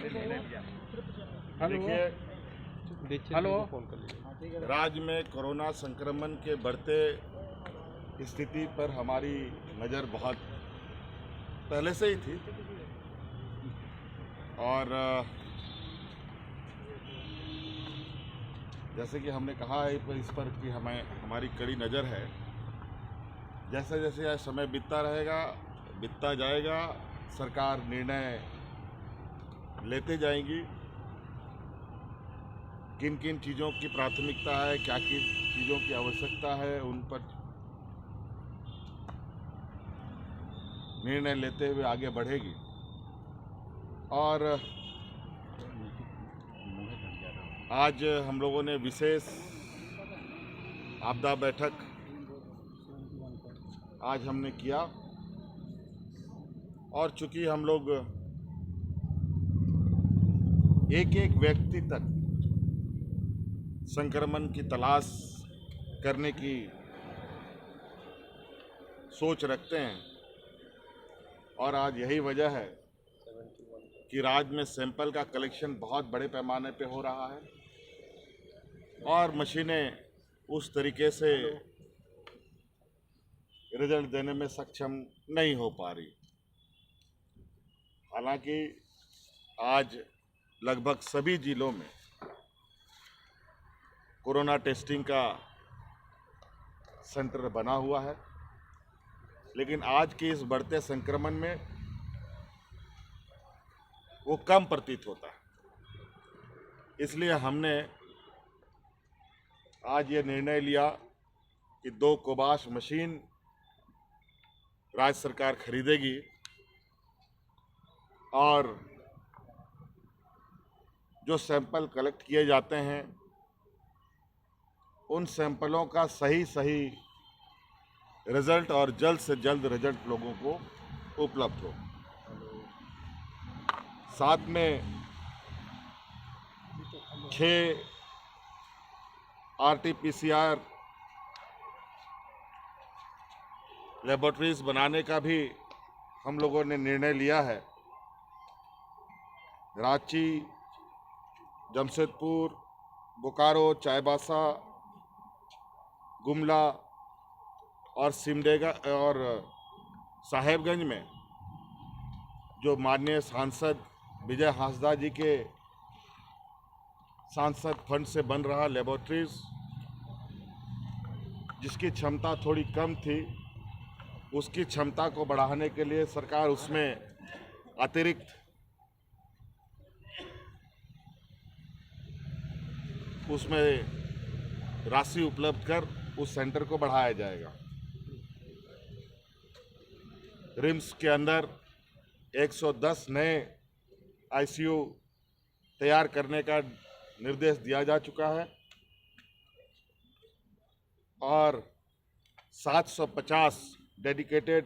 निर्णय लिया। देखिए, हेलो, राज्य में कोरोना संक्रमण के बढ़ते स्थिति पर हमारी नज़र बहुत पहले से ही थी और जैसे कि हमने कहा है इस पर कि हमारी कड़ी नज़र है। जैसे जैसे यह समय बीतता जाएगा, सरकार निर्णय लेते जाएंगी। किन किन चीज़ों की प्राथमिकता है, क्या किन चीज़ों की आवश्यकता है, उन पर निर्णय लेते हुए आगे बढ़ेगी। और आज हम लोगों ने विशेष आपदा बैठक आज हमने किया और चूंकि हम लोग एक एक व्यक्ति तक संक्रमण की तलाश करने की सोच रखते हैं और आज यही वजह है कि राज्य में सैंपल का कलेक्शन बहुत बड़े पैमाने पे हो रहा है और मशीनें उस तरीके से रिजल्ट देने में सक्षम नहीं हो पा रही। हालांकि आज लगभग सभी जिलों में कोरोना टेस्टिंग का सेंटर बना हुआ है, लेकिन आज के इस बढ़ते संक्रमण में वो कम प्रतीत होता है। इसलिए हमने आज ये निर्णय लिया कि 2 कोबाश मशीन राज्य सरकार खरीदेगी और जो सैंपल कलेक्ट किए जाते हैं उन सैंपलों का सही रिजल्ट और जल्द से जल्द रिजल्ट लोगों को उपलब्ध हो। साथ में 6 RT-PCR लेबोरेटरीज बनाने का भी हम लोगों ने निर्णय लिया है। रांची, जमशेदपुर, बोकारो, चाईबासा, गुमला और सिमडेगा और साहेबगंज में जो माननीय सांसद विजय हांसदा जी के सांसद फंड से बन रहा लेबोरेटरीज, जिसकी क्षमता थोड़ी कम थी, उसकी क्षमता को बढ़ाने के लिए सरकार उसमें अतिरिक्त राशि उपलब्ध कर उस सेंटर को बढ़ाया जाएगा। रिम्स के अंदर 110 नए ICU तैयार करने का निर्देश दिया जा चुका है और 750 डेडिकेटेड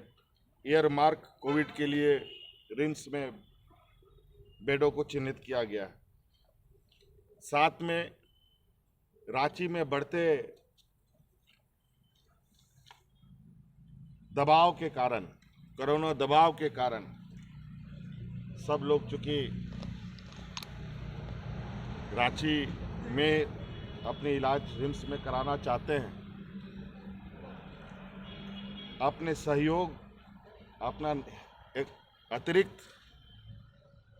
ईयरमार्क कोविड के लिए रिम्स में बेडों को चिन्हित किया गया है। साथ में रांची में बढ़ते दबाव के कारण, कोरोना दबाव के कारण सब लोग चूंकि रांची में अपने इलाज रिम्स में कराना चाहते हैं, अपने सहयोग, अपना एक अतिरिक्त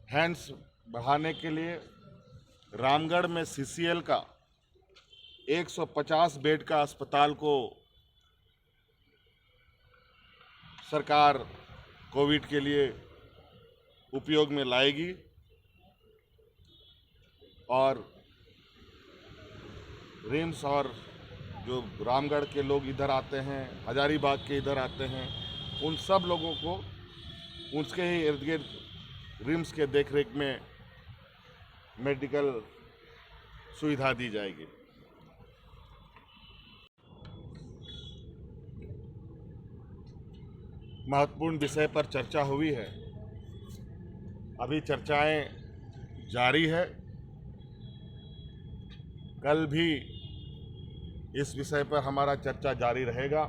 हैंड्स बढ़ाने के लिए रामगढ़ में CCL का 150 बेड का अस्पताल को सरकार कोविड के लिए उपयोग में लाएगी और रिम्स और जो रामगढ़ के लोग इधर आते हैं, हजारीबाग के इधर आते हैं, उन सब लोगों को उसके ही इर्द गिर्द रिम्स के देखरेख में मेडिकल सुविधा दी जाएगी। महत्वपूर्ण विषय पर चर्चा हुई है। अभी चर्चाएं जारी है। कल भी इस विषय पर हमारा चर्चा जारी रहेगा।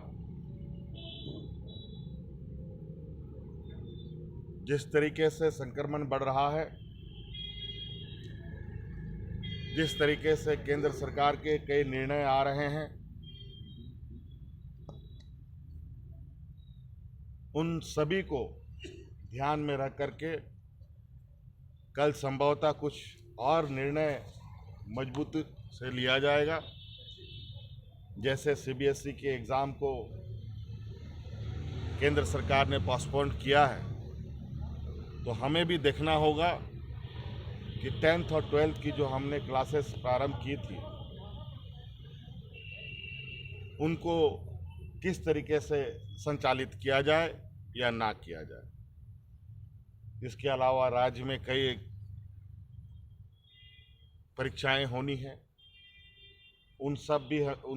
जिस तरीके से संक्रमण बढ़ रहा है, जिस तरीके से केंद्र सरकार के कई निर्णय आ रहे हैं, उन सभी को ध्यान में रख करके कल संभवतः कुछ और निर्णय मजबूती से लिया जाएगा। जैसे सीबीएसई के एग्ज़ाम को केंद्र सरकार ने पोस्टपोन किया है, तो हमें भी देखना होगा कि 10th और 12th की जो हमने क्लासेस प्रारंभ की थी, उनको किस तरीके से संचालित किया जाए या ना किया जाए। इसके अलावा राज्य में कई परीक्षाएं होनी हैं, उन